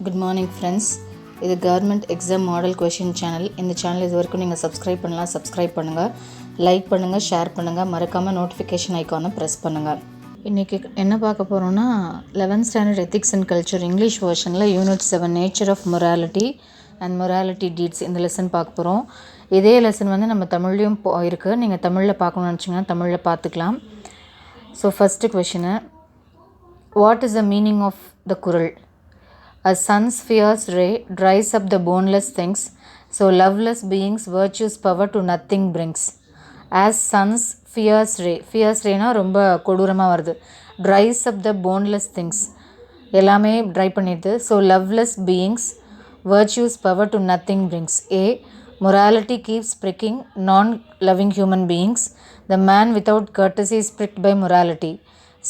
Good morning friends. இது government exam model question channel. இந்த channel இது வரைக்கும் நீங்கள் சப்ஸ்கிரைப் பண்ணலாம், சப்ஸ்கிரைப் பண்ணுங்கள், லைக் பண்ணுங்கள், ஷேர் பண்ணுங்கள், மறக்காமல் நோட்டிஃபிகேஷன் ஐக்கானை ப்ரெஸ் பண்ணுங்கள். இன்றைக்கி என்ன பார்க்க போகிறோன்னா 11th standard ethics and culture English வெர்ஷனில் unit 7 nature of morality and morality deeds இந்த லெசன் பார்க்க போகிறோம். இதே லெசன் வந்து நம்ம தமிழ்லையும் இருக்குது. நீங்கள் தமிழில் பார்க்கணும்னு நினச்சிங்கன்னா தமிழில் பார்த்துக்கலாம். So first question, what is the meaning of the Kural? A sun's fierce ray dries up the boneless things, so loveless beings virtue's power to nothing brings. As sun's fierce rayனா ரொம்ப கொடூரமாக வருது. Dries up the boneless things, எல்லாமே try பண்ணிடுது. So loveless beings virtue's power to nothing brings. A. Morality keeps pricking non-loving human beings. The man without courtesy is pricked by morality.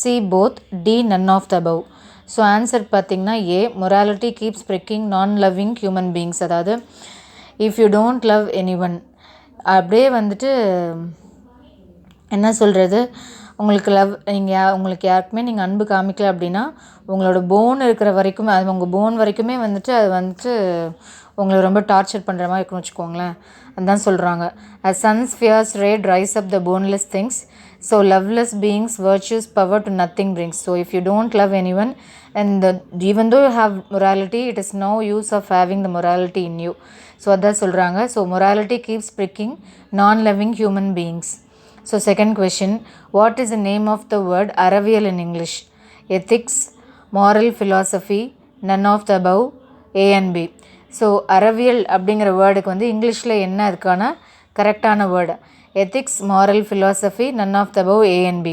C. Both. D. None of the above. So answer பார்த்திங்கன்னா ஏ, morality keeps பிரிக்கிங் நான் loving human beings. அதாவது if you don't love any one, அப்படியே வந்துட்டு என்ன சொல்கிறது, உங்களுக்கு யாருக்குமே நீங்கள் அன்பு காமிக்கல அப்படின்னா உங்களோட போன் இருக்கிற வரைக்குமே, அது உங்கள் போன் வரைக்குமே வந்துட்டு அது வந்துட்டு உங்களை ரொம்ப டார்ச்சர் பண்ணுற மாதிரி இருக்குன்னு வச்சுக்கோங்களேன். அதுதான் சொல்கிறாங்க. A sun's fierce ray dries up the boneless things, so loveless beings virtue's power to nothing brings. So if you don't love anyone, and even though you have morality, it is no use of having the morality in you. So அதான் சொல்கிறாங்க. So morality keeps pricking non-loving human beings. So second question, what is the name of the word அறவியல் in English? Ethics, moral philosophy, none of the above, A and B. So அறவியல் அப்படிங்கிற வேர்டுக்கு வந்து இங்கிலீஷில் என்ன அதுக்கான கரெக்டான word? Ethics, moral, philosophy, none of the above, A and B.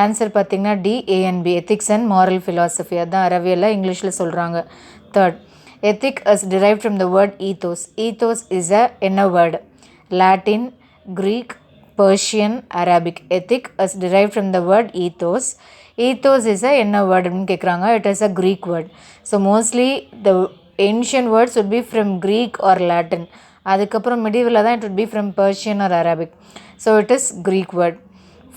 Answer பார்த்திங்கன்னா D, A and B. Ethics and moral philosophy, அதுதான் அறவியலில் இங்கிலீஷில் சொல்கிறாங்க. Third, ethic is derived from the word ethos. Ethos is a என்ன word? Latin, Greek, Persian, Arabic. Ethic is derived from the word ethos. Ethos is a என்ன word அப்படின்னு கேட்குறாங்க. It is a Greek word. So mostly the ancient words would be from Greek or Latin. அதுக்கப்புறம் மிடிவலில் தான் it would be from Persian or Arabic. So it is Greek word.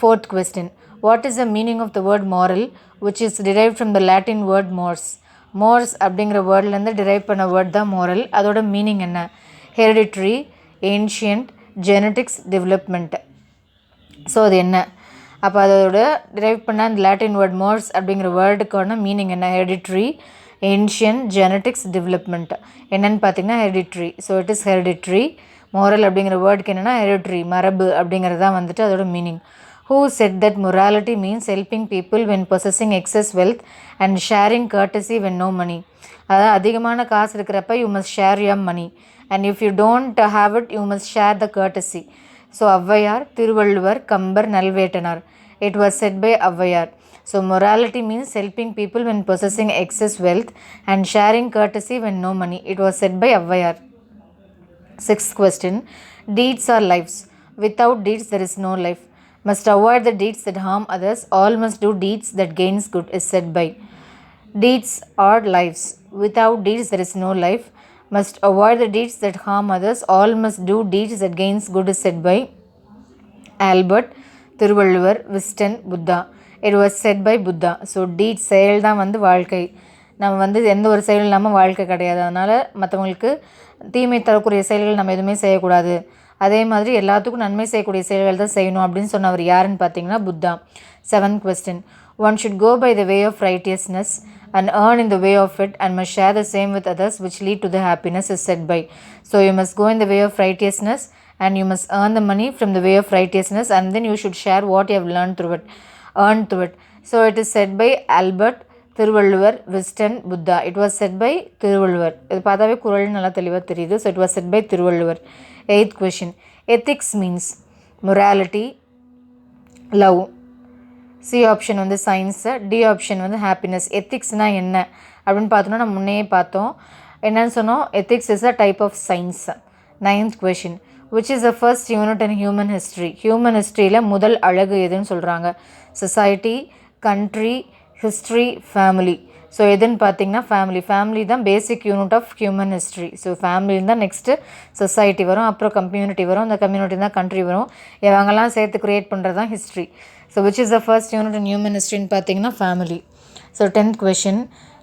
Fourth question, what is the meaning of the word moral, which is derived from the Latin word mors? Mors அப்படிங்கிற வேர்ட்லேருந்து derive பண்ண word தான் moral. அதோட meaning என்ன? hereditary, ancient, genetics, development. So அது என்ன? அப்போ அதோட derive பண்ண அந்த லாட்டின் வேர்ட் மோர்ஸ் அப்படிங்கிற வேர்டுக்கான மீனிங் என்ன? hereditary, ancient, genetics, development. என்னன்னு பார்த்தீங்கன்னா hereditary. So it is hereditary. moral அப்படிங்கிற வேர்டுக்கு என்னென்னா hereditary, மரபு அப்படிங்கிறது தான் வந்துட்டு அதோட meaning. Who said that morality means helping people when possessing excess wealth and sharing courtesy when no money? அதாவது அதிகமான காசு இருக்கிறப்ப you must share your money, and if you don't have it you must share the courtesy. So Avvaiyar, Thiruvalluvar, Kambar, Nalvettanar. It was said by Avvaiyar. So morality means helping people when possessing excess wealth and sharing courtesy when no money. It was said by Avvaiyar. Sixth question, deeds are lives. Without deeds there is no life. Must avoid the deeds that harm others. All must do deeds that gains good is said by. Deeds are lives. Without deeds there is no life. Must avoid the deeds that harm others. All must do deeds that gains good is said by Albert, Thiruvalluvar, Wisden, Buddha. It was said by Buddha. So deeds செயல் தான் வந்து வாழ்க்கை. நம்ம வந்து எந்த ஒரு செயல் இல்லாமல் வாழ்க்கை கிடையாது. அதனால் மற்றவங்களுக்கு தீமை தரக்கூடிய செயல்கள் நம்ம எதுவுமே செய்யக்கூடாது. அதே மாதிரி எல்லாத்துக்கும் நன்மை செய்யக்கூடிய செயல்கள் தான் செய்யணும் அப்படின்னு சொன்னவர் யாருன்னு பார்த்தீங்கன்னா Buddha. Seventh question, one should go by the way of righteousness and earn in the way of it and must share the same with others which lead to the happiness is said by. So you must go in the way of righteousness and you must earn the money from the way of righteousness, and then you should share what you have learned through it, earned through it. So it is said by Albert, Thiruvalluvar, Wisden, Buddha. It was said by Thiruvalluvar. இது பார்த்தாவே குறள் நல்லா தெளிவாக தெரியுது. So it was said by Thiruvalluvar. Eighth question, ethics means morality, love. C option வந்து science, D option வந்து happiness. எத்திக்ஸ்னால் என்ன அப்படின்னு பார்த்தோன்னா நம்ம முன்னே பார்த்தோம். என்னன்னு சொன்னோம்? Ethics is a type of science. Ninth question, which is the first unit in human history? ஹியூமன் ஹிஸ்ட்ரியில் முதல் அழகு எதுன்னு சொல்கிறாங்க? Society, country, history, family. So எதுன்னு பார்த்தீங்கன்னா ஃபேமிலி தான் basic unit of human history. So family தான் நெக்ஸ்ட்டு சொசைட்டி வரும், அப்புறம் கம்யூனிட்டி வரும், அந்த கம்யூனிட்டி தான் கண்ட்ரி வரும். இவங்கெல்லாம் சேர்த்து க்ரியேட் பண்ணுறது தான் history. So which is the first unit in human ஹிஸ்ட்ரின்னு பார்த்தீங்கன்னா family. So 10th question,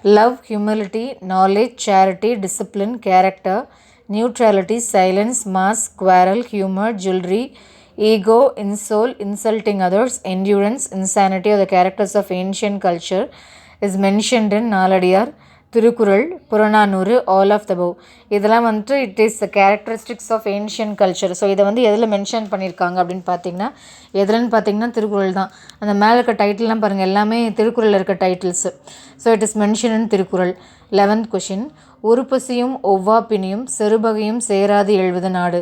love, humility, knowledge, charity, discipline, character, neutrality, silence, mask, quarrel, humor, jewelry, ego, insult, insulting others, endurance, insanity are the characters of ancient culture is mentioned in Naladiyar, Thirukkural, Purananuru, all of the above. இதெல்லாம் வந்துட்டு it is the characteristics of ancient culture. So இதை வந்து எதில் mention பண்ணியிருக்காங்க அப்படின்னு பார்த்தீங்கன்னா, எதுலன்னு பார்த்தீங்கன்னா திருக்குறள் தான். அந்த மேலே இருக்க டைட்டில்லாம் பாருங்கள், எல்லாமே திருக்குறளில் இருக்க titles. So it is mention in Thirukkural. 11th question, உருப்பசியும் ஒவ்வாப்பினியும் செருபகையும் சேராது எழுவது நாடு.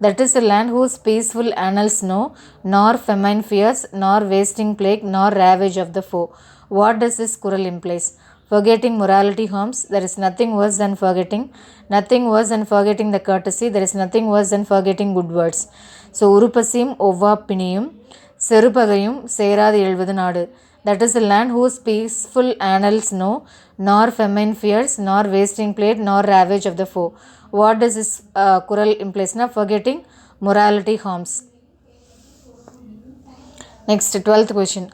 That is a land whose peaceful annals know, nor famine fears, nor wasting plague, nor ravage of the foe. What does this குறள் implies? Forgetting morality harms. There is nothing worse than forgetting. Nothing worse than forgetting the courtesy. There is nothing worse than forgetting good words. So, உருப்பசியும் ஒவ்வாப்பினியும் செருபகையும் சேராது எழுவது நாடு. That is a land whose peaceful annals know, nor famine fears, nor wasting plague, nor ravage of the foe. What does this குறள் implies? Na forgetting morality harms. Next, 12th question.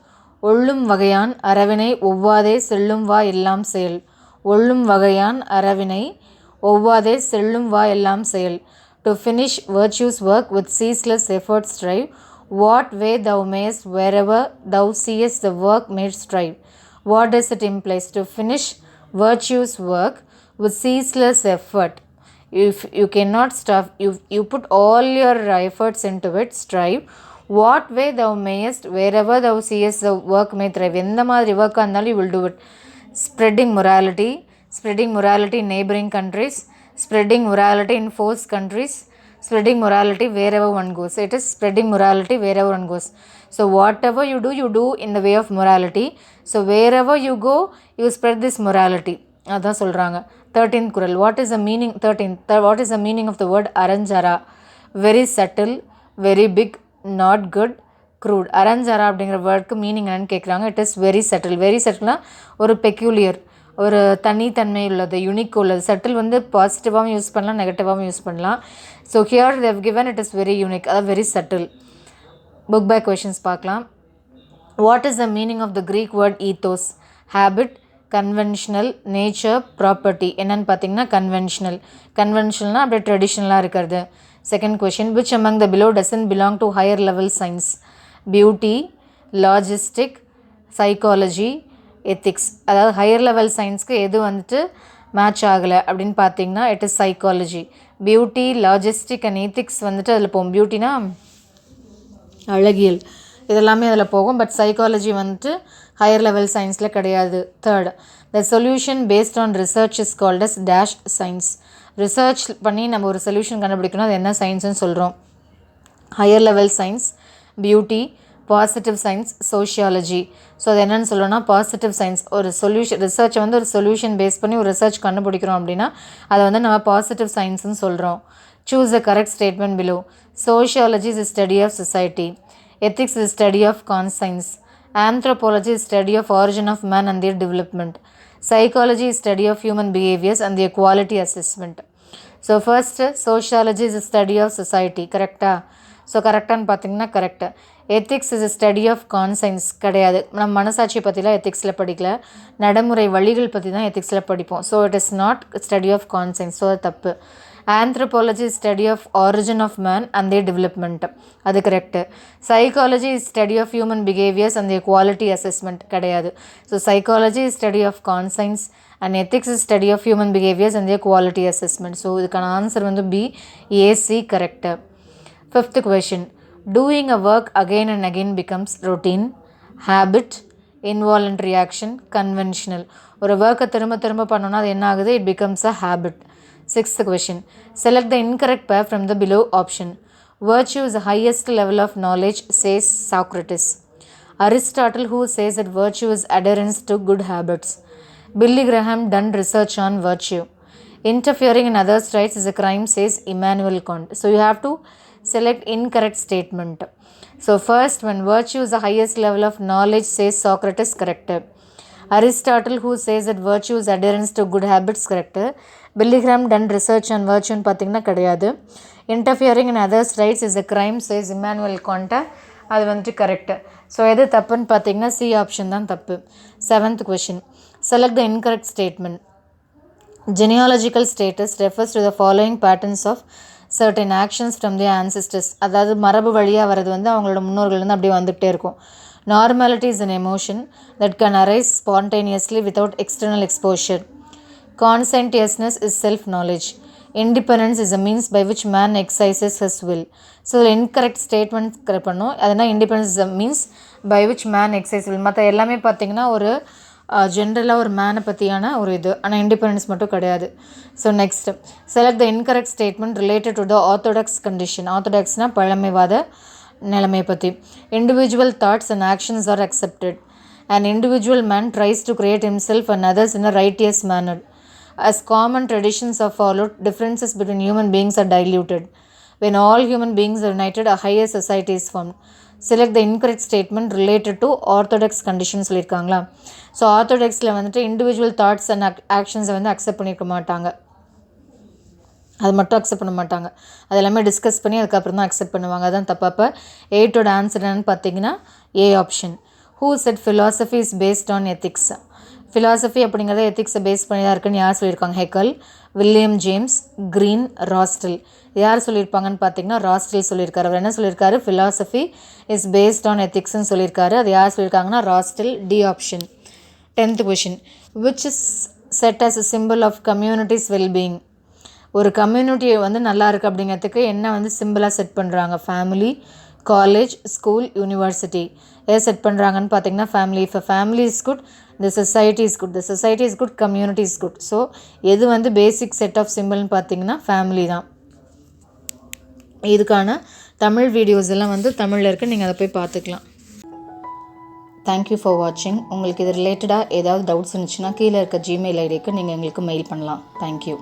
ஒள்ளும் வகையான் அறவினை ஒவ்வாதே செல்லும் வா எல்லாம் செயல். ஒள்ளும் வகையான் அறவினை ஒவ்வாதே செல்லும் வா எல்லாம் செயல். To finish virtue's work with ceaseless effort strive. What way thou mayest wherever thou seest the work made strive. What does it implies? To finish virtue's work with ceaseless effort. If you cannot stop, you put all your efforts into it, strive. What way thou mayest wherever thou seest the work may thrive. எந்த மாதிரி ஒர்க்காக இருந்தாலும் you will do it. Spreading morality in neighboring countries, spreading morality in forced countries, spreading morality wherever one goes. It is spreading morality wherever one goes. So whatever you do in the way of morality. So wherever you go, you spread this morality. அதான் சொல்கிறாங்க. 13th குறள். What is the meaning? 13th. What is the meaning of the word aranjara? Very subtle, very big, not good, crude. அரஞ்சரா அப்படிங்கிற வேர்டுக்கு meaning என்னன்னு கேட்குறாங்க. It is very subtle. Very சட்டில்னால் ஒரு peculiar, ஒரு தனித்தன்மை உள்ளது, யூனிக் உள்ளது. சட்டில் வந்து பாசிட்டிவாகவும் யூஸ் பண்ணலாம், நெகட்டிவாகவும் யூஸ் பண்ணலாம். So here they given it is very unique, அதாவது very subtle. Book back questions பார்க்கலாம். What is the meaning of the Greek word ethos? Habit, conventional, nature, property. என்னென்னு பார்த்தீங்கன்னா கன்வென்ஷனல்னால் அப்படியே ட்ரெடிஷ்னலாக இருக்கிறது. Second question, which among the below doesn't belong to higher level science? Beauty, logistic, psychology, ethics. அதாவது higher level சயின்ஸ்க்கு எது வந்துட்டு match ஆகலை அப்படின்னு பார்த்தீங்கன்னா it is psychology. Beauty, logistic and ethics வந்துட்டு அதில் போகும். பியூட்டினா அழகியல், இதெல்லாமே அதில் போகும். பட் சைக்காலஜி வந்துட்டு ஹையர் லெவல் சயின்ஸில் கிடையாது. Third, the solution based on research is called as dash science. Research பண்ணி நம்ம ஒரு சொல்யூஷன் கண்டுபிடிக்கணும், அது என்ன சயின்ஸ்னு சொல்கிறோம்? Higher level science, beauty, positive science, sociology. So அது என்னென்னு சொல்லணும்னா பாசிட்டிவ் சயின்ஸ். ஒரு சொல்யூஷன் ரிசர்ச்சை வந்து ஒரு சொல்யூஷன் பேஸ் பண்ணி ஒரு ரிசர்ச் கண்டுபிடிக்கிறோம் அப்படின்னா அதை வந்து நம்ம பாசிட்டிவ் சயின்ஸ்னு சொல்கிறோம். Choose the correct statement below. Sociology is study of society. Ethics is study of conscience. Anthropology is study of origin of man and their development. Psychology is study of human behaviors and their quality assessment. So first, sociology is a study of society. கரெக்டா? So கரெக்டானு பார்த்தீங்கன்னா correct. Ethics is a study of conscience. கிடையாது, நம்ம மனசாட்சி பற்றிலாம் எத்திக்ஸில் படிக்கல, நடைமுறை வழிகள் பற்றி தான் எத்திக்ஸில் படிப்போம். So it is not study of conscience. So அது தப்பு. Anthropology is study of origin of man and their development. அது correct. Psychology is study of human behaviours and their quality assessment. கிடையாது. So psychology is study of conscience and ethics is study of human behaviours and their quality assessment. So இதுக்கான answer வந்து B, AC correct. 5th question, doing a work again and again becomes routine, habit, involuntary action, conventional. ஒரு ஒர்க்கை திரும்ப திரும்ப பண்ணோன்னா அது என்ன ஆகுது? It becomes a habit. 6th question, select the incorrect pair from the below option. Virtue is the highest level of knowledge, says Socrates. Aristotle, who says that virtue is adherence to good habits. Billy Graham done research on virtue. Interfering in others' rights is a crime, says Immanuel Kant. So you have to select incorrect statement. So first one, virtue is the highest level of knowledge, says Socrates. Correct. Aristotle, who says that virtue is adherence to good habits. Correct. Billy Graham done research on virtue ன்னு பார்த்தீங்கன்னா கிடையாது. Interfering in others' rights is a crime, says Immanuel Kant. அது வந்துட்டு correct. So எது தப்புன்னு பார்த்தீங்கன்னா C option தான் தப்பு. 7th question, Select the incorrect statement. Genealogical status refers to the following patterns of certain actions from their ancestors. அதாவது மரபு வழியாக வர்றது வந்து அவங்களோட முன்னோர்கள்லேருந்து அப்படியே வந்துகிட்டே இருக்கும். Normality is an emotion that can arise spontaneously without external exposure. Conscientiousness is self-knowledge. Independence is a means by which man exercises his will. So incorrect statement correct பண்ணும். அதனால் independence is a means by which man exercise will. மற்ற எல்லாமே பார்த்திங்கன்னா ஒரு ஜென்ரலாக ஒரு மேனை பற்றியான ஒரு இது, ஆனால் இண்டிபெண்டன்ஸ் மட்டும் கிடையாது. So next, select the incorrect statement related to the orthodox condition. ஆர்த்தோடாக்ஸ்னால் பழமைவாத நிலைமையை பற்றி. Individual thoughts and actions are accepted. An individual man tries to create himself and others in a righteous manner. As common traditions are followed, differences between human beings are diluted. When all human beings are united, a higher society is formed. Select the incorrect statement related to orthodox conditions சொல்லியிருக்காங்களா. So ஆர்த்தோடாக்ஸில் வந்துட்டு individual thoughts and ஆக்ஷன்ஸை வந்து accept பண்ணியிருக்க மாட்டாங்க. அது மட்டும் accept பண்ண மாட்டாங்க, அது எல்லாமே டிஸ்கஸ் பண்ணி அதுக்கப்புறம் தான் அக்செப்ட் பண்ணுவாங்க. அதான் தப்பா. அப்போ 8ஓட ஆன்சர் என்னன்னு பார்த்தீங்கன்னா A option. Who said philosophy is based on ethics? Philosophy அப்படிங்கிறத எத்திக்ஸை பேஸ் பண்ணி தான் இருக்குன்னு யார் சொல்லியிருக்காங்க? Hegel, William James, Green, Rashdall. யார் சொல்லியிருப்பாங்கன்னு பார்த்தீங்கன்னா ராஸ்டில் சொல்லியிருக்காரு. அவர் என்ன சொல்லியிருக்காரு? philosophy is based on ethicsன்னு சொல்லியிருக்காரு. அது யார் சொல்லியிருக்காங்கன்னா Rashdall. D option. 10th question. Which is set as a symbol of community's well-being? ஒரு கம்யூனிட்டி வந்து நல்லா இருக்குது அப்படிங்கிறதுக்கு என்ன வந்து சிம்பிளாக செட் பண்ணுறாங்க? Family, college, school, university. எதை செட் பண்ணுறாங்கன்னு பார்த்தீங்கன்னா ஃபேமிலி. இப்போ family is good, the society is good, the society is good, community is good. So எது வந்து பேசிக் செட் ஆஃப் சிம்பிள்னு பார்த்தீங்கன்னா ஃபேமிலி தான். இதுக்கான தமிழ் வீடியோஸ் எல்லாம் வந்து தமிழில் இருக்குது, நீங்கள் அதை போய் பார்த்துக்கலாம். தேங்க்யூ ஃபார் வாட்சிங். உங்களுக்கு இது ரிலேட்டடாக ஏதாவது டவுட்ஸ் இருந்துச்சுன்னா கீழே இருக்க ஜிமெயில் ஐடிக்கு நீங்கள் எங்களுக்கு மெயில் பண்ணலாம். தேங்க்யூ.